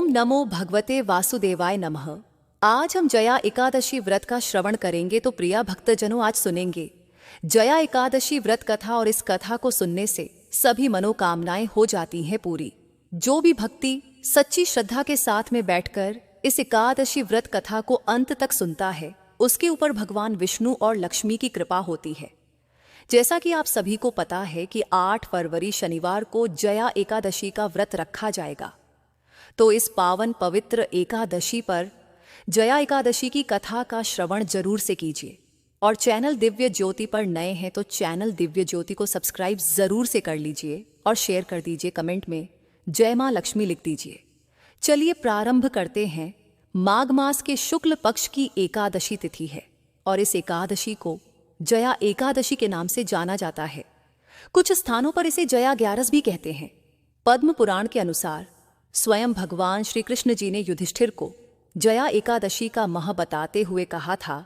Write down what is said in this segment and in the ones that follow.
नमो भगवते वासुदेवाय नमः। आज हम जया एकादशी व्रत का श्रवण करेंगे। तो प्रिया भक्तजनों, आज सुनेंगे जया एकादशी व्रत कथा, और इस कथा को सुनने से सभी मनोकामनाएं हो जाती हैं पूरी। जो भी भक्ति सच्ची श्रद्धा के साथ में बैठकर इस एकादशी व्रत कथा को अंत तक सुनता है, उसके ऊपर भगवान विष्णु और लक्ष्मी की कृपा होती है। जैसा कि आप सभी को पता है कि 8 फरवरी शनिवार को जया एकादशी का व्रत रखा जाएगा। तो इस पावन पवित्र एकादशी पर जया एकादशी की कथा का श्रवण जरूर से कीजिए। और चैनल दिव्य ज्योति पर नए हैं तो चैनल दिव्य ज्योति को सब्सक्राइब जरूर से कर लीजिए और शेयर कर दीजिए। कमेंट में जय मां लक्ष्मी लिख दीजिए। चलिए प्रारंभ करते हैं। माघ मास के शुक्ल पक्ष की एकादशी तिथि है और इस एकादशी को जया एकादशी के नाम से जाना जाता है। कुछ स्थानों पर इसे जया ग्यारस भी कहते हैं। पद्म पुराण के अनुसार स्वयं भगवान श्री कृष्ण जी ने युधिष्ठिर को जया एकादशी का मह बताते हुए कहा था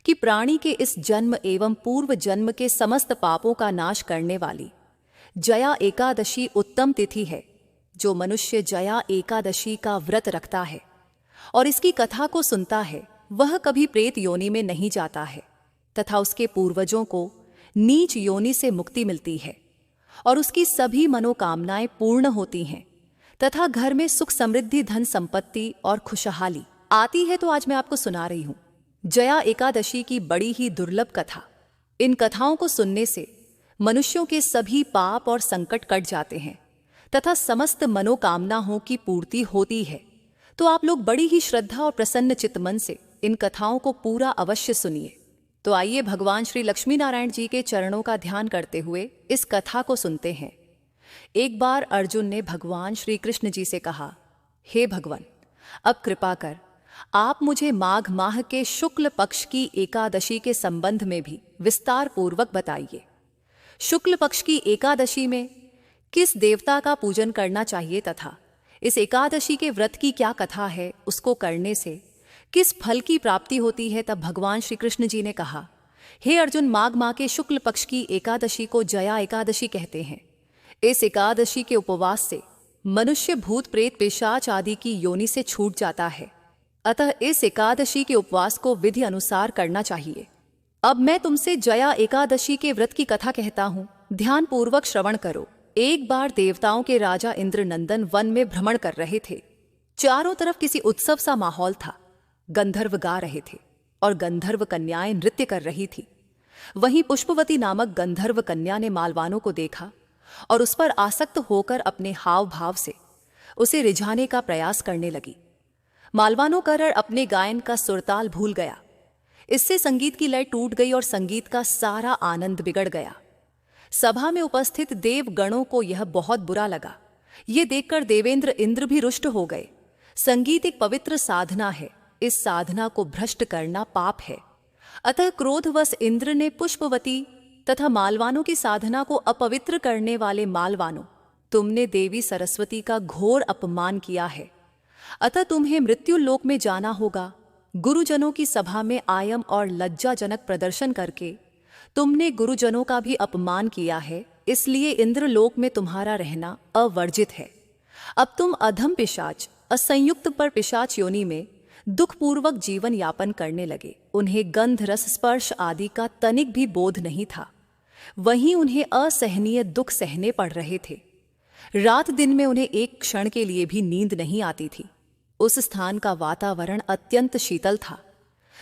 कि प्राणी के इस जन्म एवं पूर्व जन्म के समस्त पापों का नाश करने वाली जया एकादशी उत्तम तिथि है। जो मनुष्य जया एकादशी का व्रत रखता है और इसकी कथा को सुनता है, वह कभी प्रेत योनि में नहीं जाता है तथा उसके पूर्वजों को नीच योनि से मुक्ति मिलती है और उसकी सभी मनोकामनाएं पूर्ण होती हैं तथा घर में सुख समृद्धि, धन संपत्ति और खुशहाली आती है। तो आज मैं आपको सुना रही हूं जया एकादशी की बड़ी ही दुर्लभ कथा। इन कथाओं को सुनने से मनुष्यों के सभी पाप और संकट कट जाते हैं तथा समस्त मनोकामनाओं की पूर्ति होती है। तो आप लोग बड़ी ही श्रद्धा और प्रसन्न चित्त मन से इन कथाओं को पूरा अवश्य सुनिए। तो आइए भगवान श्री लक्ष्मी नारायण जी के चरणों का ध्यान करते हुए इस कथा को सुनते हैं। एक बार अर्जुन ने भगवान श्री कृष्ण जी से कहा, हे भगवान, अब कृपा कर आप मुझे माघ माह के शुक्ल पक्ष की एकादशी के संबंध में भी विस्तार पूर्वक बताइए। शुक्ल पक्ष की एकादशी में किस देवता का पूजन करना चाहिए तथा इस एकादशी के व्रत की क्या कथा है, उसको करने से किस फल की प्राप्ति होती है। तब भगवान श्री कृष्ण जी ने कहा, हे अर्जुन, माघ माह के शुक्ल पक्ष की एकादशी को जया एकादशी कहते हैं। इस एकादशी के उपवास से मनुष्य भूत प्रेत पिशाच आदि की योनि से छूट जाता है। अतः इस एकादशी के उपवास को विधि अनुसार करना चाहिए। अब मैं तुमसे जया एकादशी के व्रत की कथा कहता हूं, ध्यान पूर्वक श्रवण करो। एक बार देवताओं के राजा इंद्र नंदन वन में भ्रमण कर रहे थे। चारों तरफ किसी उत्सव सा माहौल था। गंधर्व गा रहे थे और गंधर्व कन्याएं नृत्य कर रही थी। वहीं पुष्पवती नामक गंधर्व कन्या ने मालवानों को देखा और उस पर आसक्त होकर अपने हाव भाव से उसे रिझाने का प्रयास करने लगी। मालवानों का रण अपने गायन का सुरताल भूल गया। इससे संगीत की लय टूट गई और संगीत का सारा आनंद बिगड़ गया। सभा में उपस्थित देव गणों को यह बहुत बुरा लगा। ये देखकर देवेंद्र इंद्र भी रुष्ट हो गए। संगीत एक पवित्र साधना है, इस साधना को भ्रष्ट करना पाप है। अतः क्रोधवश इंद्र ने पुष्पवती तथा मालवानों की साधना को अपवित्र करने वाले मालवानों, तुमने देवी सरस्वती का घोर अपमान किया है। अतः तुम्हें मृत्यु लोक में जाना होगा। गुरुजनों की सभा में आयम और लज्जाजनक प्रदर्शन करके तुमने गुरुजनों का भी अपमान किया है, इसलिए इंद्रलोक में तुम्हारा रहना अवर्जित है। अब तुम अधम पिशाच, असंयुक्त पर पिशाच योनि में दुखपूर्वक जीवन यापन करने लगे। उन्हें गंध रस स्पर्श आदि का तनिक भी बोध नहीं था। वहीं उन्हें असहनीय दुख सहने पड़ रहे थे। रात दिन में उन्हें एक क्षण के लिए भी नींद नहीं आती थी। उस स्थान का वातावरण अत्यंत शीतल था,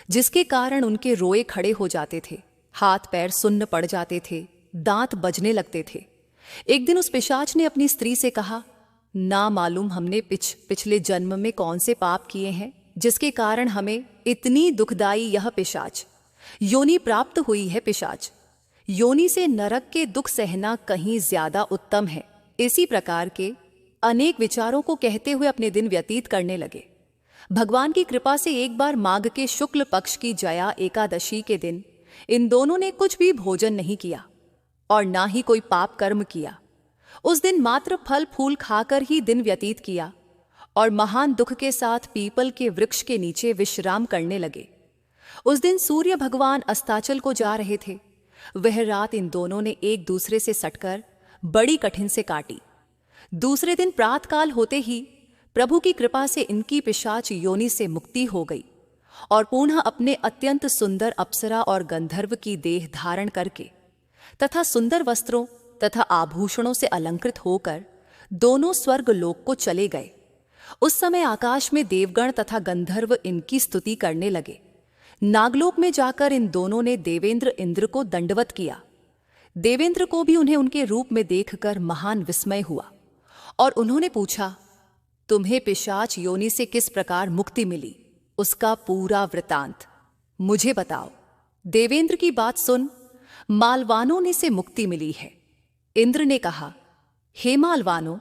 जिसके कारण उनके रोए खड़े हो जाते थे, हाथ पैर सुन्न पड़ जाते थे, दांत बजने लगते थे। एक दिन उस पिशाच ने अपनी स्त्री से कहा, ना मालूम हमने पिछले जन्म में कौन से पाप किए हैं जिसके कारण हमें इतनी दुखदाई यह पिशाच योनि प्राप्त हुई है। पिशाच योनि से नरक के दुख सहना कहीं ज्यादा उत्तम है। इसी प्रकार के अनेक विचारों को कहते हुए अपने दिन व्यतीत करने लगे। भगवान की कृपा से एक बार माघ के शुक्ल पक्ष की जया एकादशी के दिन इन दोनों ने कुछ भी भोजन नहीं किया और ना ही कोई पाप कर्म किया। उस दिन मात्र फल फूल खाकर ही दिन व्यतीत किया और महान दुख के साथ पीपल के वृक्ष के नीचे विश्राम करने लगे। उस दिन सूर्य भगवान अस्ताचल को जा रहे थे। वह रात इन दोनों ने एक दूसरे से सटकर बड़ी कठिन से काटी। दूसरे दिन प्रातकाल होते ही प्रभु की कृपा से इनकी पिशाच योनि से मुक्ति हो गई और पुनः अपने अत्यंत सुंदर अप्सरा और गंधर्व की देह धारण करके तथा सुंदर वस्त्रों तथा आभूषणों से अलंकृत होकर दोनों स्वर्ग लोक को चले गए। उस समय आकाश में देवगण तथा गंधर्व इनकी स्तुति करने लगे। नागलोक में जाकर इन दोनों ने देवेंद्र इंद्र को दंडवत किया। देवेंद्र को भी उन्हें उनके रूप में देखकर महान विस्मय हुआ और उन्होंने पूछा, तुम्हें पिशाच योनि से किस प्रकार मुक्ति मिली, उसका पूरा वृतांत मुझे बताओ। देवेंद्र की बात सुन मालवानों ने से मुक्ति मिली है। इंद्र ने कहा, हे मालवानों,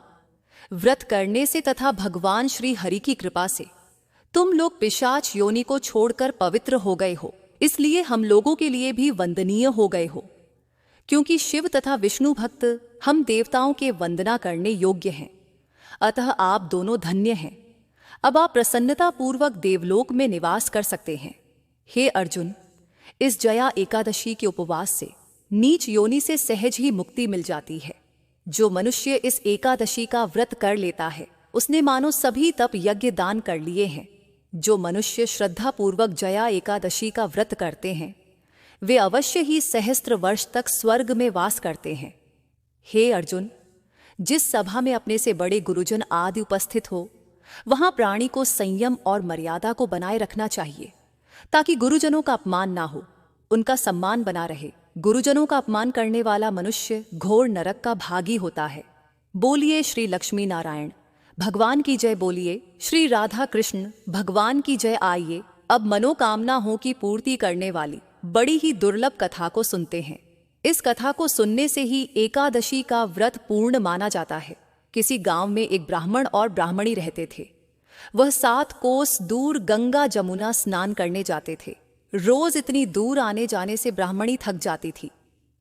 व्रत करने से तथा भगवान श्री हरि की कृपा से तुम लोग पिशाच योनि को छोड़कर पवित्र हो गए हो, इसलिए हम लोगों के लिए भी वंदनीय हो गए हो, क्योंकि शिव तथा विष्णु भक्त हम देवताओं के वंदना करने योग्य हैं। अतः आप दोनों धन्य हैं। अब आप प्रसन्नता पूर्वक देवलोक में निवास कर सकते हैं। हे अर्जुन, इस जया एकादशी के उपवास से नीच योनि से सहज ही मुक्ति मिल जाती है। जो मनुष्य इस एकादशी का व्रत कर लेता है उसने मानो सभी तप यज्ञ दान कर लिए हैं। जो मनुष्य श्रद्धा पूर्वक जया एकादशी का व्रत करते हैं वे अवश्य ही सहस्त्र वर्ष तक स्वर्ग में वास करते हैं। हे अर्जुन, जिस सभा में अपने से बड़े गुरुजन आदि उपस्थित हो वहां प्राणी को संयम और मर्यादा को बनाए रखना चाहिए ताकि गुरुजनों का अपमान ना हो, उनका सम्मान बना रहे। गुरुजनों का अपमान करने वाला मनुष्य घोर नरक का भागी होता है। बोलिए श्री लक्ष्मी नारायण भगवान की जय। बोलिए श्री राधा कृष्ण भगवान की जय। आइए अब मनोकामना हो की पूर्ति करने वाली बड़ी ही दुर्लभ कथा को सुनते हैं। इस कथा को सुनने से ही एकादशी का व्रत पूर्ण माना जाता है। किसी गांव में एक ब्राह्मण और ब्राह्मणी रहते थे। वह 7 कोस दूर गंगा जमुना स्नान करने जाते थे। रोज इतनी दूर आने जाने से ब्राह्मणी थक जाती थी।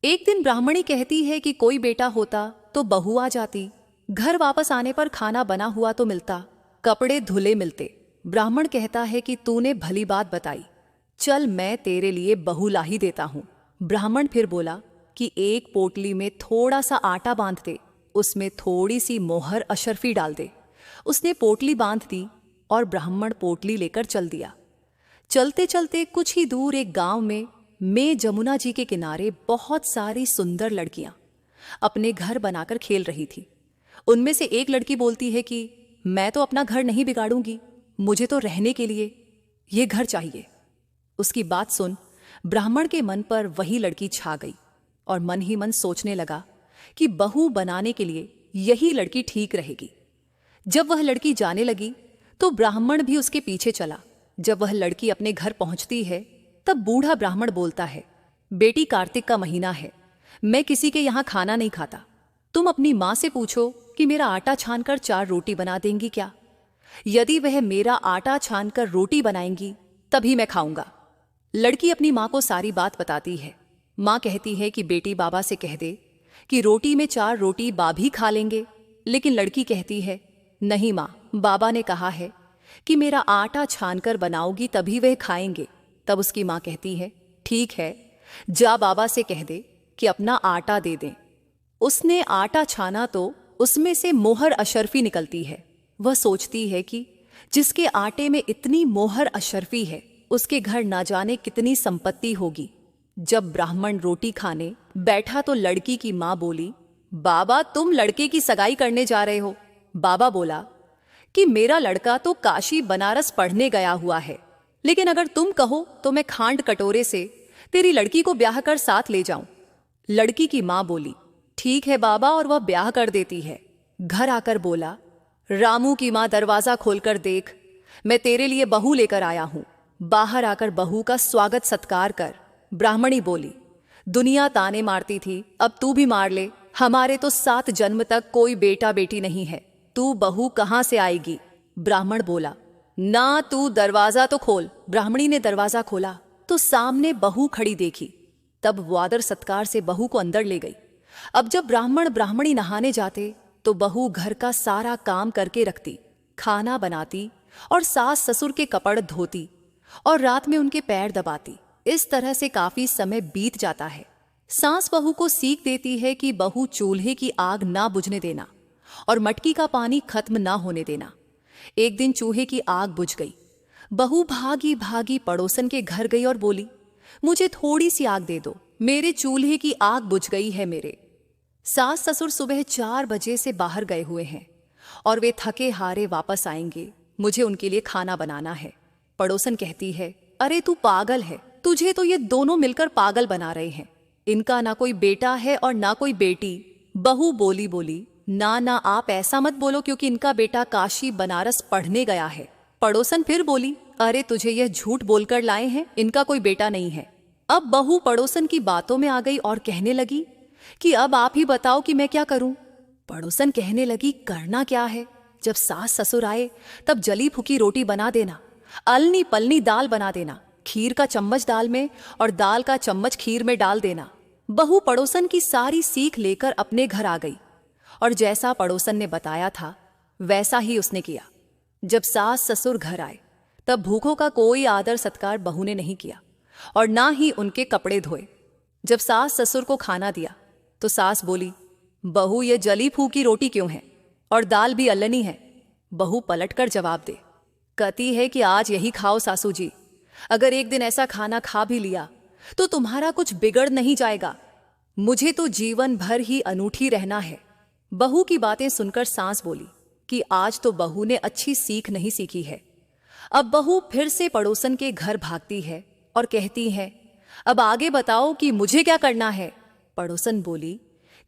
एक दिन ब्राह्मणी कहती है कि कोई बेटा होता तो बहू आ जाती, घर वापस आने पर खाना बना हुआ तो मिलता, कपड़े धुले मिलते। ब्राह्मण कहता है कि तूने भली बात बताई, चल मैं तेरे लिए बहू ला ही देता हूं। ब्राह्मण फिर बोला कि एक पोटली में थोड़ा सा आटा बांध दे, उसमें थोड़ी सी मोहर अशर्फी डाल दे। उसने पोटली बांध दी और ब्राह्मण पोटली लेकर चल दिया। चलते चलते कुछ ही दूर एक गांव में जमुना जी के किनारे बहुत सारी सुंदर लड़कियां अपने घर बनाकर खेल रही थी। उनमें से एक लड़की बोलती है कि मैं तो अपना घर नहीं बिगाड़ूंगी, मुझे तो रहने के लिए ये घर चाहिए। उसकी बात सुन ब्राह्मण के मन पर वही लड़की छा गई और मन ही मन सोचने लगा कि बहू बनाने के लिए यही लड़की ठीक रहेगी। जब वह लड़की जाने लगी तो ब्राह्मण भी उसके पीछे चला। जब वह लड़की अपने घर पहुंचती है तब बूढ़ा ब्राह्मण बोलता है, बेटी कार्तिक का महीना है, मैं किसी के यहां खाना नहीं खाता। तुम अपनी मां से पूछो कि मेरा आटा छानकर 4 रोटी बना देंगी क्या? यदि वह मेरा आटा छानकर रोटी बनाएंगी तभी मैं खाऊंगा। लड़की अपनी मां को सारी बात बताती है। मां कहती है कि बेटी बाबा से कह दे कि रोटी में 4 रोटी भी खा लेंगे। लेकिन लड़की कहती है, नहीं मां, बाबा ने कहा है कि मेरा आटा छानकर बनाओगी तभी वह खाएंगे। तब उसकी मां कहती है, ठीक है, जा बाबा से कह दे कि अपना आटा दे दें। उसने आटा छाना तो उसमें से मोहर अशर्फी निकलती है। वह सोचती है कि जिसके आटे में इतनी मोहर अशर्फी है उसके घर ना जाने कितनी संपत्ति होगी। जब ब्राह्मण रोटी खाने बैठा तो लड़की की मां बोली, बाबा तुम लड़के की सगाई करने जा रहे हो? बाबा बोला कि मेरा लड़का तो काशी बनारस पढ़ने गया हुआ है, लेकिन अगर तुम कहो तो मैं खांड कटोरे से तेरी लड़की को ब्याह कर साथ ले जाऊं। लड़की की मां बोली, ठीक है बाबा, और वह ब्याह कर देती है। घर आकर बोला, रामू की मां दरवाजा खोलकर देख, मैं तेरे लिए बहू लेकर आया हूं, बाहर आकर बहू का स्वागत सत्कार कर। ब्राह्मणी बोली, दुनिया ताने मारती थी, अब तू भी मार ले, हमारे तो 7 जन्म तक कोई बेटा बेटी नहीं है, तू बहू कहां से आएगी? ब्राह्मण बोला, ना तू दरवाजा तो खोल। ब्राह्मणी ने दरवाजा खोला तो सामने बहू खड़ी देखी। तब वो आदर सत्कार से बहू को अंदर ले गई। अब जब ब्राह्मण ब्राह्मणी नहाने जाते तो बहू घर का सारा काम करके रखती, खाना बनाती और सास ससुर के कपड़ धोती और रात में उनके पैर दबाती। इस तरह से काफी समय बीत जाता है। सास बहू को सीख देती है कि बहू चूल्हे की आग ना बुझने देना और मटकी का पानी खत्म ना होने देना। एक दिन चूहे की आग बुझ गई। बहू भागी भागी पड़ोसन के घर गई और बोली, मुझे थोड़ी सी आग दे दो, मेरे चूल्हे की आग बुझ गई है मेरे। सास ससुर सुबह 4 बजे से बाहर गए हुए हैं और वे थके हारे वापस आएंगे। मुझे उनके लिए खाना बनाना है। पड़ोसन कहती है, अरे तू पागल है, तुझे तो ये दोनों मिलकर पागल बना रहे हैं। इनका ना कोई बेटा है और ना कोई बेटी। बहू बोली, ना ना आप ऐसा मत बोलो, क्योंकि इनका बेटा काशी बनारस पढ़ने गया है। पड़ोसन फिर बोली, अरे तुझे यह झूठ बोलकर लाए हैं, इनका कोई बेटा नहीं है। अब बहू पड़ोसन की बातों में आ गई और कहने लगी कि अब आप ही बताओ कि मैं क्या करूं। पड़ोसन कहने लगी, करना क्या है, जब सास ससुर आए तब जली फूकी रोटी बना देना, अलनी पलनी दाल बना देना, खीर का चम्मच दाल में और दाल का चम्मच खीर में डाल देना। बहू पड़ोसन की सारी सीख लेकर अपने घर आ गई और जैसा पड़ोसन ने बताया था वैसा ही उसने किया। जब सास ससुर घर आए तब भूखों का कोई आदर सत्कार बहू ने नहीं किया और ना ही उनके कपड़े धोए। जब सास ससुर को खाना दिया तो सास बोली, बहू ये जली फूकी रोटी क्यों है और दाल भी अल्लनी है। बहू पलटकर जवाब दे, कहती है कि आज यही खाओ सासू जी, अगर एक दिन ऐसा खाना खा भी लिया तो तुम्हारा कुछ बिगड़ नहीं जाएगा, मुझे तो जीवन भर ही अनूठी रहना है। बहू की बातें सुनकर सास बोली कि आज तो बहू ने अच्छी सीख नहीं सीखी है। अब बहू फिर से पड़ोसन के घर भागती है और कहती है, अब आगे बताओ कि मुझे क्या करना है। पड़ोसन बोली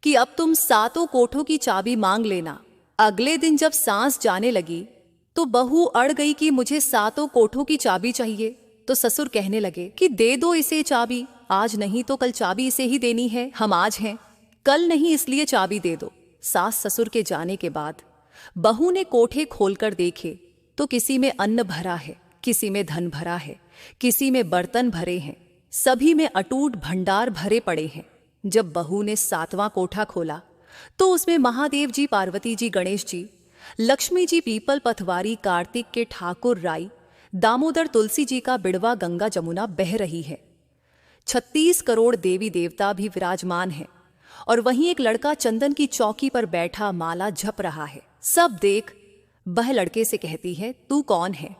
कि अब तुम 7 कोठों की चाबी मांग लेना। अगले दिन जब सांस जाने लगी तो बहू अड़ गई कि मुझे 7 कोठों की चाबी चाहिए। तो ससुर कहने लगे कि दे दो इसे चाबी, आज नहीं तो कल चाबी इसे ही देनी है, हम आज हैं, कल नहीं, इसलिए चाबी दे दो। सास ससुर के जाने के बाद बहू ने कोठे खोलकर देखे तो किसी में अन्न भरा है, किसी में धन भरा है, किसी में बर्तन भरे हैं, सभी में अटूट भंडार भरे पड़े हैं। जब बहू ने 7वां कोठा खोला तो उसमें महादेव जी, पार्वती जी, गणेश जी, लक्ष्मी जी, पीपल पथवारी, कार्तिक के ठाकुर राई, दामोदर तुलसी जी का बिड़वा गंगा जमुना बह रही है। 36 करोड़ देवी देवता भी विराजमान हैं और वहीं एक लड़का चंदन की चौकी पर बैठा माला जप रहा है। सब देख वह लड़के से कहती है, तू कौन है।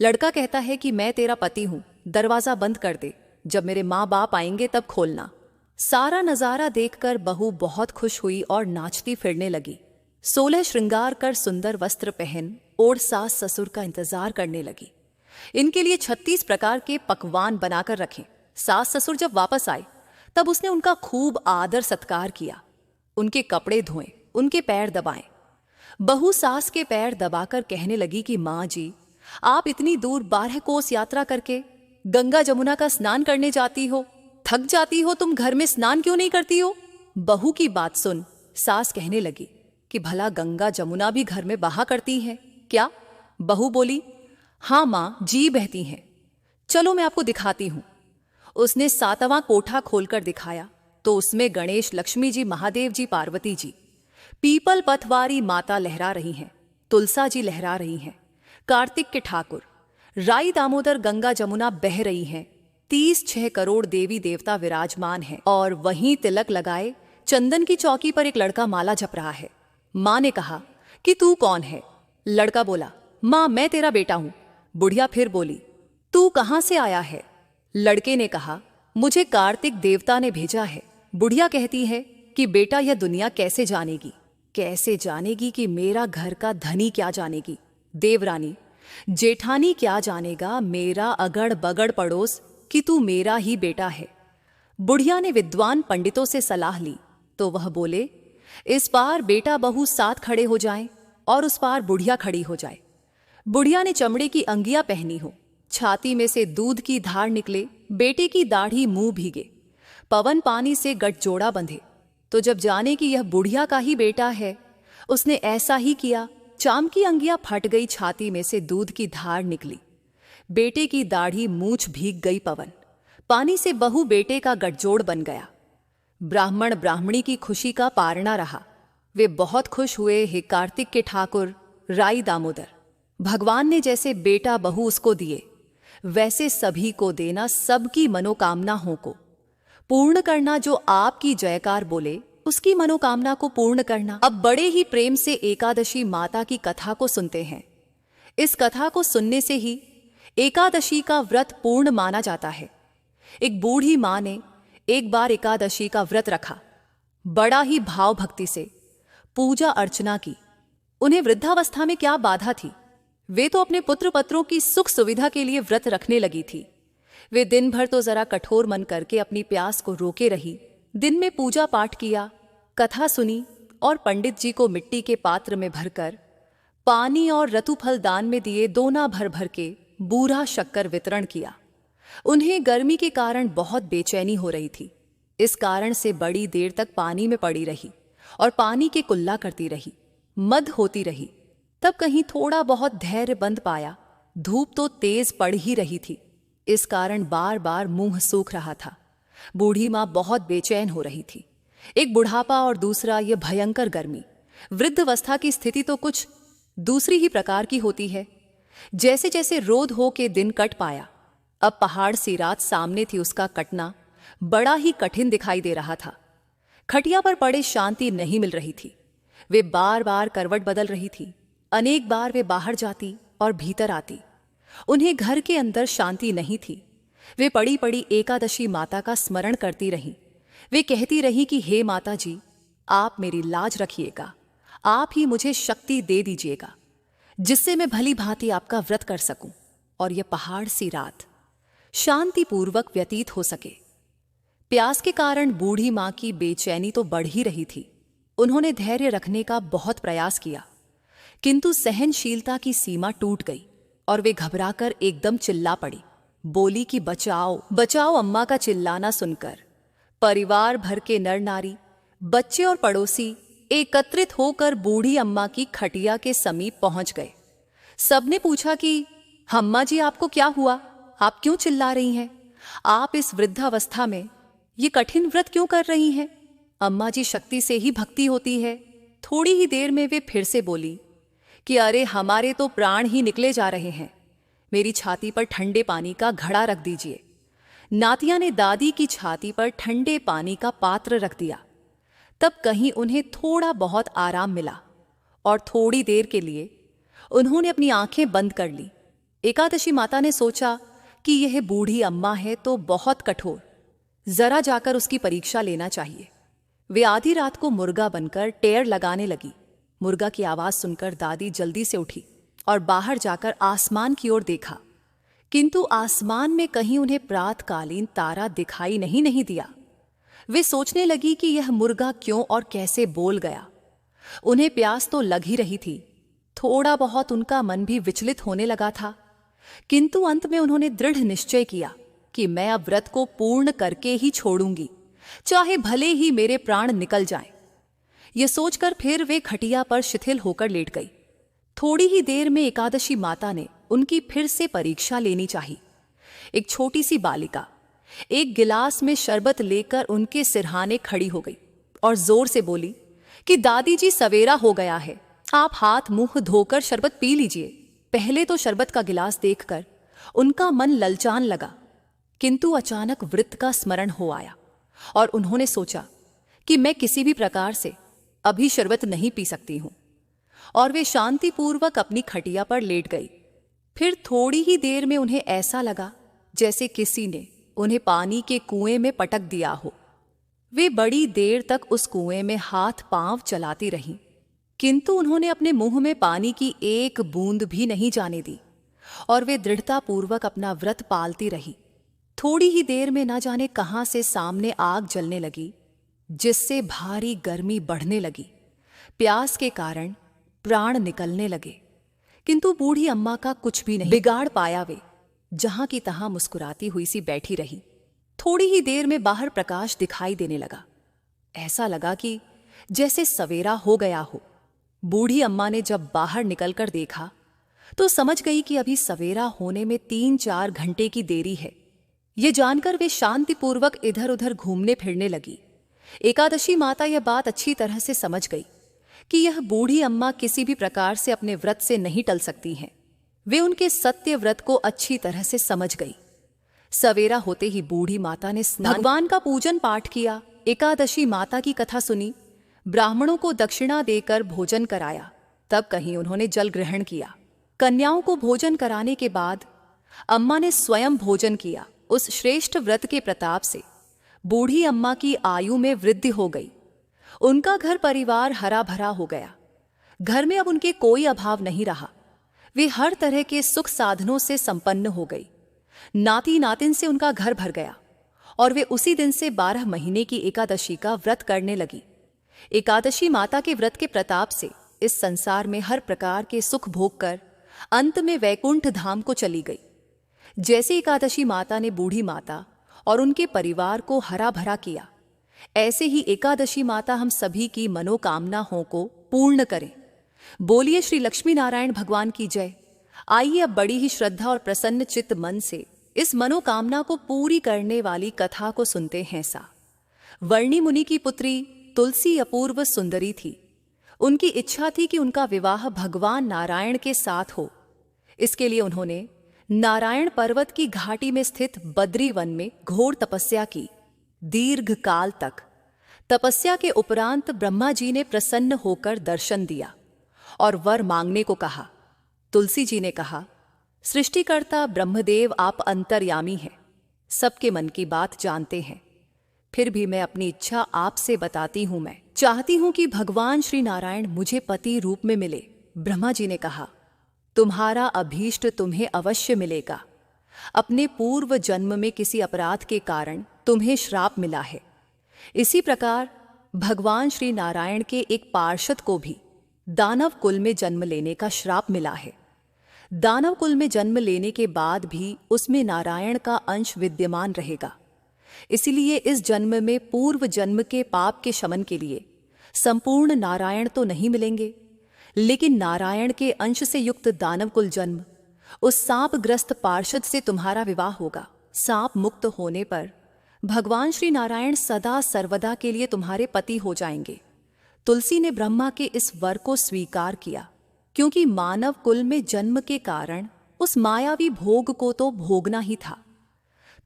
लड़का कहता है कि मैं तेरा पति हूं, दरवाजा बंद कर दे, जब मेरे माँ बाप आएंगे तब खोलना। सारा नजारा देखकर बहू बहुत खुश हुई और नाचती फिरने लगी। 16 श्रृंगार कर सुंदर वस्त्र पहन और सास ससुर का इंतजार करने लगी। इनके लिए 36 प्रकार के पकवान बनाकर रखे। सास ससुर जब वापस आए तब उसने उनका खूब आदर सत्कार किया, उनके कपड़े धोए, उनके पैर दबाए। बहू सास के पैर दबाकर कहने लगी कि माँ जी, आप इतनी दूर 12 कोस यात्रा करके गंगा जमुना का स्नान करने जाती हो, थक जाती हो, तुम घर में स्नान क्यों नहीं करती हो। बहू की बात सुन सास कहने लगी कि भला गंगा जमुना भी घर में बहा करती हैं क्या। बहू बोली, हाँ माँ जी बहती हैं, चलो मैं आपको दिखाती हूं। उसने 7वां कोठा खोलकर दिखाया तो उसमें गणेश, लक्ष्मी जी, महादेव जी, पार्वती जी, पीपल पथवारी माता लहरा रही हैं, तुलसा जी लहरा रही हैं, कार्तिक के ठाकुर राई, दामोदर, गंगा जमुना बह रही हैं, 36 करोड़ देवी देवता विराजमान हैं और वहीं तिलक लगाए चंदन की चौकी पर एक लड़का माला जप रहा है। माँ ने कहा कि तू कौन है। लड़का बोला, माँ मैं तेरा बेटा हूं। बुढ़िया फिर बोली, तू कहां से आया है। लड़के ने कहा, मुझे कार्तिक देवता ने भेजा है। बुढ़िया कहती है कि बेटा यह दुनिया कैसे जानेगी, कैसे जानेगी कि मेरा घर का धनी क्या जानेगी, देवरानी जेठानी क्या जानेगा, मेरा अगड़ बगड़ पड़ोस कि तू मेरा ही बेटा है। बुढ़िया ने विद्वान पंडितों से सलाह ली तो वह बोले, इस पार बेटा बहू साथ खड़े हो जाएं और उस पार बुढ़िया खड़ी हो जाए। बुढ़िया ने चमड़े की अंगिया पहनी हो, छाती में से दूध की धार निकले, बेटे की दाढ़ी मुंह भीगे, पवन पानी से गठजोड़ा बंधे। तो जब जाने कि यह बुढ़िया का ही बेटा है, उसने ऐसा ही किया। चाम की अंगिया फट गई, छाती में से दूध की धार निकली, बेटे की दाढ़ी मूछ भीग गई, पवन पानी से बहू बेटे का गठजोड़ बन गया। ब्राह्मण ब्राह्मणी की खुशी का पार न रहा। वे बहुत खुश हुए। हे कार्तिक के ठाकुर राई, दामोदर, भगवान ने जैसे बेटा बहू उसको दिए वैसे सभी को देना, सबकी मनोकामनाओं को पूर्ण करना। जो आपकी जयकार बोले उसकी मनोकामना को पूर्ण करना। अब बड़े ही प्रेम से एकादशी माता की कथा को सुनते हैं। इस कथा को सुनने से ही एकादशी का व्रत पूर्ण माना जाता है। एक बूढ़ी मां ने एक बार एकादशी का व्रत रखा। बड़ा ही भाव भक्ति से पूजा अर्चना की। उन्हें वृद्धावस्था में क्या बाधा थी? वे तो अपने पुत्र पत्रों की सुख सुविधा के लिए व्रत रखने लगी थी। वे दिन भर तो जरा कठोर मन करके अपनी प्यास को रोके रही। दिन में पूजा पाठ किया, कथा सुनी और पंडित जी को मिट्टी के पात्र में भरकर पानी और रतुफल दान में दिए दोना भर भर के बूढ़ा शक्कर वितरण किया। उन्हें गर्मी के कारण बहुत बेचैनी हो रही थी। इस कारण से बड़ी देर तक पानी में पड़ी रही और पानी के कुल्ला करती रही, मद होती रही। तब कहीं थोड़ा बहुत धैर्य बंद पाया। धूप तो तेज पड़ ही रही थी, इस कारण बार बार मुंह सूख रहा था। बूढ़ी मां बहुत बेचैन हो रही थी। एक बुढ़ापा और दूसरा ये भयंकर गर्मी। वृद्धावस्था की स्थिति तो कुछ दूसरी ही प्रकार की होती है। जैसे जैसे रोध हो के दिन कट पाया, अब पहाड़ सी रात सामने थी। उसका कटना बड़ा ही कठिन दिखाई दे रहा था। खटिया पर पड़े शांति नहीं मिल रही थी। वे बार बार करवट बदल रही थी। अनेक बार वे बाहर जाती और भीतर आती। उन्हें घर के अंदर शांति नहीं थी। वे पड़ी पड़ी एकादशी माता का स्मरण करती रहीं। वे कहती रही कि हे माता जी, आप मेरी लाज रखिएगा, आप ही मुझे शक्ति दे दीजिएगा जिससे मैं भली भांति आपका व्रत कर सकूं और यह पहाड़ सी रात शांतिपूर्वक व्यतीत हो सके। प्यास के कारण बूढ़ी मां की बेचैनी तो बढ़ ही रही थी। उन्होंने धैर्य रखने का बहुत प्रयास किया, किंतु सहनशीलता की सीमा टूट गई और वे घबराकर एकदम चिल्ला पड़ी। बोली कि बचाओ बचाओ। अम्मा का चिल्लाना सुनकर परिवार भर के नर नारी, बच्चे और पड़ोसी एकत्रित होकर बूढ़ी अम्मा की खटिया के समीप पहुंच गए। सबने पूछा कि अम्मा जी, आपको क्या हुआ? आप क्यों चिल्ला रही हैं? आप इस वृद्धावस्था में ये कठिन व्रत क्यों कर रही हैं? अम्मा जी, शक्ति से ही भक्ति होती है। थोड़ी ही देर में वे फिर से बोली कि अरे, हमारे तो प्राण ही निकले जा रहे हैं। मेरी छाती पर ठंडे पानी का घड़ा रख दीजिए। नातिया ने दादी की छाती पर ठंडे पानी का पात्र रख दिया। तब कहीं उन्हें थोड़ा बहुत आराम मिला और थोड़ी देर के लिए उन्होंने अपनी आंखें बंद कर ली। एकादशी माता ने सोचा कि यह बूढ़ी अम्मा है तो बहुत कठोर, जरा जाकर उसकी परीक्षा लेना चाहिए। वे आधी रात को मुर्गा बनकर टेर लगाने लगी। मुर्गा की आवाज सुनकर दादी जल्दी से उठी और बाहर जाकर आसमान की ओर देखा, किंतु आसमान में कहीं उन्हें प्रातकालीन तारा दिखाई नहीं दिया। वे सोचने लगी कि यह मुर्गा क्यों और कैसे बोल गया। उन्हें प्यास तो लग ही रही थी, थोड़ा बहुत उनका मन भी विचलित होने लगा था, किंतु अंत में उन्होंने दृढ़ निश्चय किया कि मैं अब व्रत को पूर्ण करके ही छोड़ूंगी, चाहे भले ही मेरे प्राण निकल जाएं। यह सोचकर फिर वे खटिया पर शिथिल होकर लेट गई। थोड़ी ही देर में एकादशी माता ने उनकी फिर से परीक्षा लेनी चाहिए। एक छोटी सी बालिका एक गिलास में शरबत लेकर उनके सिरहाने खड़ी हो गई और जोर से बोली कि दादी जी, सवेरा हो गया है, आप हाथ मुंह धोकर शरबत पी लीजिए। पहले तो शरबत का गिलास देखकर उनका मन ललचान लगा, किंतु अचानक व्रत का स्मरण हो आया और उन्होंने सोचा कि मैं किसी भी प्रकार से अभी शरबत नहीं पी सकती हूं, और वे शांतिपूर्वक अपनी खटिया पर लेट गई। फिर थोड़ी ही देर में उन्हें ऐसा लगा जैसे किसी ने उन्हें पानी के कुएं में पटक दिया हो। वे बड़ी देर तक उस कुएं में हाथ पांव चलाती रहीं, किंतु उन्होंने अपने मुंह में पानी की एक बूंद भी नहीं जाने दी और वे दृढ़तापूर्वक अपना व्रत पालती रही। थोड़ी ही देर में न जाने कहां से सामने आग जलने लगी, जिससे भारी गर्मी बढ़ने लगी। प्यास के कारण प्राण निकलने लगे, किंतु बूढ़ी अम्मा का कुछ भी नहीं बिगाड़ पाया। वे जहां की तहां मुस्कुराती हुई सी बैठी रही। थोड़ी ही देर में बाहर प्रकाश दिखाई देने लगा। ऐसा लगा कि जैसे सवेरा हो गया हो। बूढ़ी अम्मा ने जब बाहर निकलकर देखा तो समझ गई कि अभी सवेरा होने में 3-4 घंटे की देरी है। ये जानकर वे शांतिपूर्वक इधर उधर घूमने फिरने लगी। एकादशी माता यह बात अच्छी तरह से समझ गई कि यह बूढ़ी अम्मा किसी भी प्रकार से अपने व्रत से नहीं टल सकती हैं। वे उनके सत्य व्रत को अच्छी तरह से समझ गई। सवेरा होते ही बूढ़ी माता ने भगवान का पूजन पाठ किया, एकादशी माता की कथा सुनी, ब्राह्मणों को दक्षिणा देकर भोजन कराया। तब कहीं उन्होंने जल ग्रहण किया कन्याओं को भोजन कराने के बाद अम्मा ने स्वयं भोजन किया। उस श्रेष्ठ व्रत के प्रताप से बूढ़ी अम्मा की आयु में वृद्धि हो गई। उनका घर परिवार हरा भरा हो गया। घर में अब उनके कोई अभाव नहीं रहा। वे हर तरह के सुख साधनों से संपन्न हो गई। नाती नातिन से उनका घर भर गया और वे उसी दिन से 12 महीने की एकादशी का व्रत करने लगी। एकादशी माता के व्रत के प्रताप से इस संसार में हर प्रकार के सुख भोग कर अंत में वैकुंठ धाम को चली गई। जैसे एकादशी माता ने बूढ़ी माता और उनके परिवार को हरा भरा किया, ऐसे ही एकादशी माता हम सभी की मनोकामनाओं को पूर्ण करें। बोलिए श्री लक्ष्मी नारायण भगवान की जय। आइए अब बड़ी ही श्रद्धा और प्रसन्न चित्त मन से इस मनोकामना को पूरी करने वाली कथा को सुनते हैं। वर्णी मुनि की पुत्री तुलसी अपूर्व सुंदरी थी। उनकी इच्छा थी कि उनका विवाह भगवान नारायण के साथ हो। इसके लिए उन्होंने नारायण पर्वत की घाटी में स्थित बद्री वन में घोर तपस्या की। दीर्घ काल तक तपस्या के उपरांत ब्रह्मा जी ने प्रसन्न होकर दर्शन दिया और वर मांगने को कहा। तुलसी जी ने कहा, सृष्टिकर्ता ब्रह्मदेव आप अंतर्यामी हैं, सबके मन की बात जानते हैं। फिर भी मैं अपनी इच्छा आपसे बताती हूं। मैं चाहती हूं कि भगवान श्री नारायण मुझे पति रूप में मिले। ब्रह्मा जी ने कहा, तुम्हारा अभीष्ट तुम्हें अवश्य मिलेगा। अपने पूर्व जन्म में किसी अपराध के कारण तुम्हें श्राप मिला है। इसी प्रकार भगवान श्री नारायण के एक पार्षद को भी दानव कुल में जन्म लेने का श्राप मिला है। दानव कुल में जन्म लेने के बाद भी उसमें नारायण का अंश विद्यमान रहेगा। इसलिए इस जन्म में पूर्व जन्म के पाप के शमन के लिए संपूर्ण नारायण तो नहीं मिलेंगे, लेकिन नारायण के अंश से युक्त दानव कुल जन्म उस सांपग्रस्त पार्षद से तुम्हारा विवाह होगा। सांप मुक्त होने पर भगवान श्री नारायण सदा सर्वदा के लिए तुम्हारे पति हो जाएंगे। तुलसी ने ब्रह्मा के इस वर को स्वीकार किया, क्योंकि मानव कुल में जन्म के कारण उस मायावी भोग को तो भोगना ही था।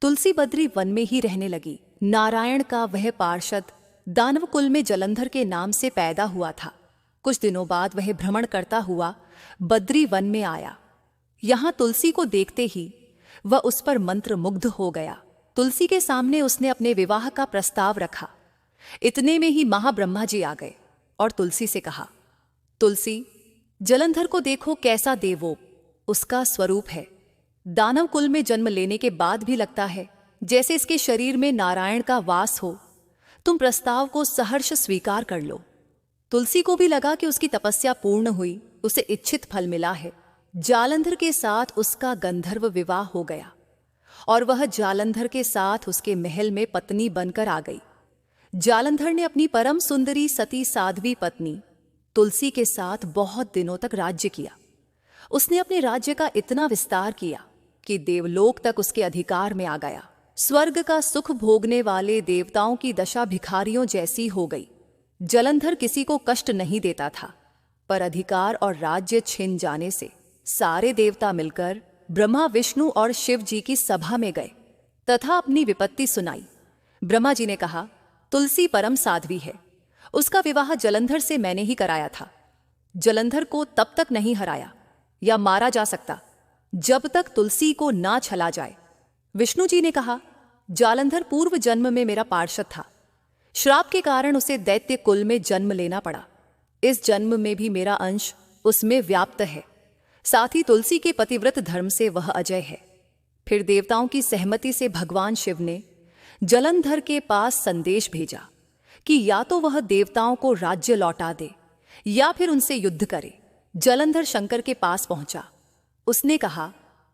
तुलसी बद्री वन में ही रहने लगी। नारायण का वह पार्षद दानव कुल में जलंधर के नाम से पैदा हुआ था। कुछ दिनों बाद वह भ्रमण करता हुआ बद्री वन में आया। यहां तुलसी को देखते ही वह उस पर मंत्र मुग्ध हो गया। तुलसी के सामने उसने अपने विवाह का प्रस्ताव रखा। इतने में ही महाब्रह्मा जी आ गए और तुलसी से कहा, तुलसी, जलंधर को देखो कैसा देवो उसका स्वरूप है। दानव कुल में जन्म लेने के बाद भी लगता है जैसे इसके शरीर में नारायण का वास हो। तुम प्रस्ताव को सहर्ष स्वीकार कर लो। तुलसी को भी लगा कि उसकी तपस्या पूर्ण हुई, उसे इच्छित फल मिला है। जालंधर के साथ उसका गंधर्व विवाह हो गया और वह जालंधर के साथ उसके महल में पत्नी बनकर आ गई। जालंधर ने अपनी परम सुंदरी सती साध्वी पत्नी तुलसी के साथ बहुत दिनों तक राज्य किया। उसने अपने राज्य का इतना विस्तार किया कि देवलोक तक उसके अधिकार में आ गया। स्वर्ग का सुख भोगने वाले देवताओं की दशा भिखारियों जैसी हो गई। जलंधर किसी को कष्ट नहीं देता था, पर अधिकार और राज्य छिन जाने से सारे देवता मिलकर ब्रह्मा, विष्णु और शिव जी की सभा में गए तथा अपनी विपत्ति सुनाई। ब्रह्मा जी ने कहा, तुलसी परम साध्वी है, उसका विवाह जलंधर से मैंने ही कराया था। जलंधर को तब तक नहीं हराया या मारा जा सकता जब तक तुलसी को ना छला जाए। विष्णु जी ने कहा, जालंधर पूर्व जन्म में मेरा पार्षद था। श्राप के कारण उसे दैत्य कुल में जन्म लेना पड़ा। इस जन्म में भी मेरा अंश उसमें व्याप्त है। साथ ही तुलसी के पतिव्रत धर्म से वह अजय है। फिर देवताओं की सहमति से भगवान शिव ने जलंधर के पास संदेश भेजा कि या तो वह देवताओं को राज्य लौटा दे या फिर उनसे युद्ध करे। जलंधर शंकर के पास पहुंचा। उसने कहा,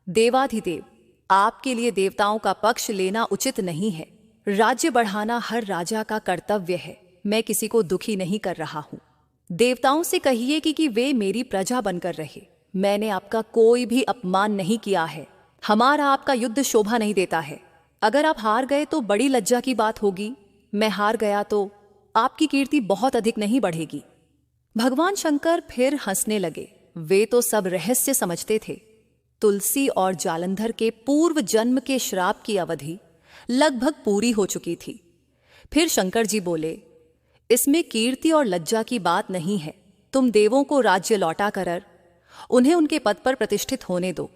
देवाधिदेव, आपके लिए देवताओं का पक्ष लेना उचित नहीं है। राज्य बढ़ाना हर राजा का कर्तव्य है। मैं किसी को दुखी नहीं कर रहा हूं। देवताओं से कहिए कि वे मेरी प्रजा बनकर रहे। मैंने आपका कोई भी अपमान नहीं किया है। हमारा आपका युद्ध शोभा नहीं देता है। अगर आप हार गए तो बड़ी लज्जा की बात होगी। मैं हार गया तो आपकी कीर्ति बहुत अधिक नहीं बढ़ेगी। भगवान शंकर फिर हंसने लगे। वे तो सब रहस्य समझते थे। तुलसी और जालंधर के पूर्व जन्म के श्राप की अवधि लगभग पूरी हो चुकी थी। फिर शंकर जी बोले, इसमें कीर्ति और लज्जा की बात नहीं है। तुम देवों को राज्य लौटा कर उन्हें उनके पद पर प्रतिष्ठित होने दो।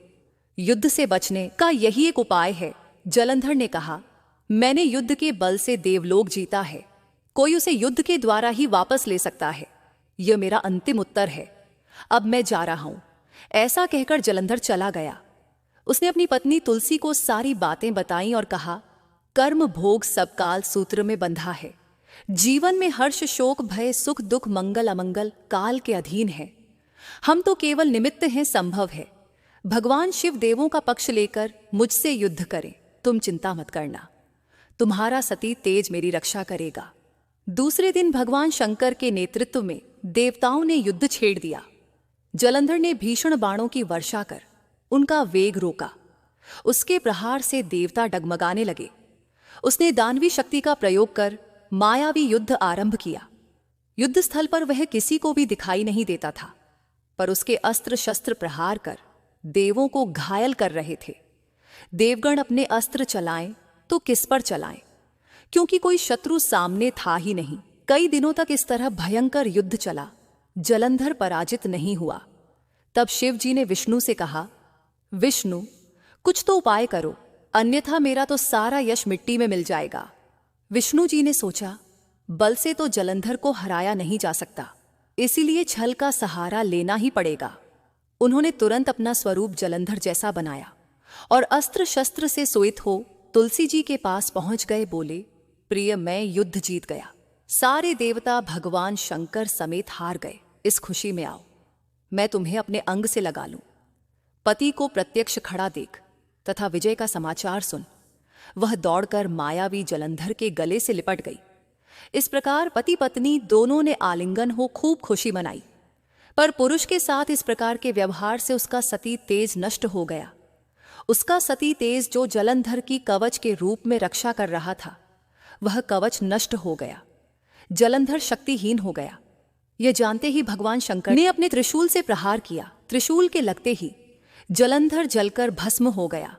युद्ध से बचने का यही एक उपाय है। जलंधर ने कहा, मैंने युद्ध के बल से देवलोक जीता है, कोई उसे युद्ध के द्वारा ही वापस ले सकता है। यह मेरा अंतिम उत्तर है। अब मैं जा रहा हूं। ऐसा कहकर जलंधर चला गया। उसने अपनी पत्नी तुलसी को सारी बातें बताईं और कहा, कर्म भोग सब काल सूत्र में बंधा है। जीवन में हर्ष शोक भय सुख दुख मंगल अमंगल काल के अधीन है। हम तो केवल निमित्त हैं, संभव है। भगवान शिव देवों का पक्ष लेकर मुझसे युद्ध करें, तुम चिंता मत करना। तुम्हारा सती तेज मेरी रक्षा करेगा। दूसरे दिन भगवान शंकर के नेतृत्व में देवताओं ने युद्ध छेड़ दिया। जलंधर ने भीषण बाणों की वर्षा कर उनका वेग रोका। उसके प्रहार से देवता डगमगाने लगे। उसने दानवी शक्ति का प्रयोग कर मायावी युद्ध आरंभ किया। युद्ध स्थल पर वह किसी को भी दिखाई नहीं देता था, पर उसके अस्त्र शस्त्र प्रहार कर देवों को घायल कर रहे थे। देवगण अपने अस्त्र चलाएं तो किस पर चलाएं, क्योंकि कोई शत्रु सामने था ही नहीं। कई दिनों तक इस तरह भयंकर युद्ध चला। जलंधर पराजित नहीं हुआ। तब शिव जी ने विष्णु से कहा, विष्णु, कुछ तो उपाय करो, अन्यथा मेरा तो सारा यश मिट्टी में मिल जाएगा। विष्णु जी ने सोचा, बल से तो जलंधर को हराया नहीं जा सकता, इसीलिए छल का सहारा लेना ही पड़ेगा। उन्होंने तुरंत अपना स्वरूप जलंधर जैसा बनाया और अस्त्र शस्त्र से सोइत हो तुलसी जी के पास पहुंच गए। बोले, प्रिय, मैं युद्ध जीत गया। सारे देवता भगवान शंकर समेत हार गए। इस खुशी में आओ, मैं तुम्हें अपने अंग से लगा लूं। पति को प्रत्यक्ष खड़ा देख तथा विजय का समाचार सुन। वह दौड़कर मायावी जलंधर के गले से लिपट गई। इस प्रकार पति पत्नी दोनों ने आलिंगन हो खूब खुशी मनाई। पर पुरुष के साथ इस प्रकार के व्यवहार से उसका सती तेज नष्ट हो गया। उसका सती तेज जो जलंधर की कवच के रूप में रक्षा कर रहा था, वह कवच नष्ट हो गया। जलंधर शक्तिहीन हो गया। यह जानते ही भगवान शंकर ने अपने त्रिशूल से प्रहार किया। त्रिशूल के लगते ही जलंधर जलकर भस्म हो गया।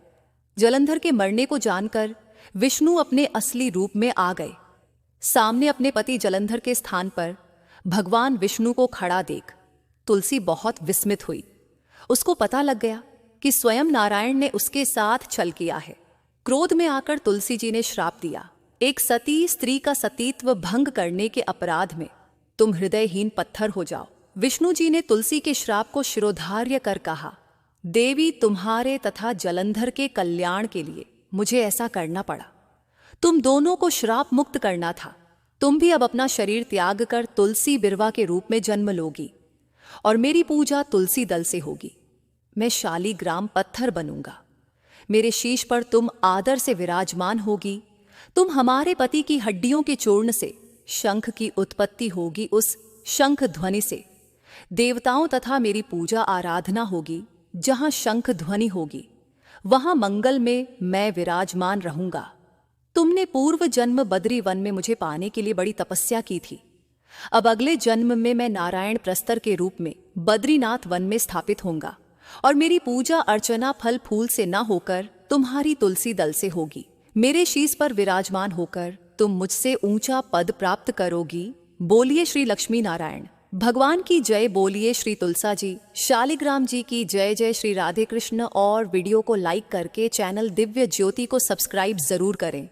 जलंधर के मरने को जानकर विष्णु अपने असली रूप में आ गए। सामने अपने पति जलंधर के स्थान पर भगवान विष्णु को खड़ा देख तुलसी बहुत विस्मित हुई। उसको पता लग गया कि स्वयं नारायण ने उसके साथ छल किया है। क्रोध में आकर तुलसी जी ने श्राप दिया, एक सती स्त्री का सतीत्व भंग करने के अपराध में तुम हृदयहीन पत्थर हो जाओ। विष्णु जी ने तुलसी के श्राप को शिरोधार्य कर कहा, देवी, तुम्हारे तथा जलंधर के कल्याण के लिए मुझे ऐसा करना पड़ा। तुम दोनों को श्राप मुक्त करना था। तुम भी अब अपना शरीर त्याग कर तुलसी बिरवा के रूप में जन्म लोगी और मेरी पूजा तुलसी दल से होगी। मैं शालीग्राम पत्थर बनूंगा। मेरे शीश पर तुम आदर से विराजमान होगी। तुम हमारे पति की हड्डियों के चूर्ण से शंख की उत्पत्ति होगी। उस शंख ध्वनि से देवताओं तथा मेरी पूजा आराधना होगी। जहां शंख ध्वनि होगी वहां मंगल में मैं विराजमान रहूंगा। तुमने पूर्व जन्म बद्री वन में मुझे पाने के लिए बड़ी तपस्या की थी। अब अगले जन्म में मैं नारायण प्रस्तर के रूप में बद्रीनाथ वन में स्थापित होऊंगा और मेरी पूजा अर्चना फल फूल से न होकर तुम्हारी तुलसी दल से होगी। मेरे शीश पर विराजमान होकर तुम मुझसे ऊंचा पद प्राप्त करोगी। बोलिए श्री लक्ष्मी नारायण भगवान की जय। बोलिए श्री तुलसा जी, शालिग्राम जी की जय। जय श्री राधे कृष्ण। और वीडियो को लाइक करके चैनल दिव्य ज्योति को सब्सक्राइब जरूर करें।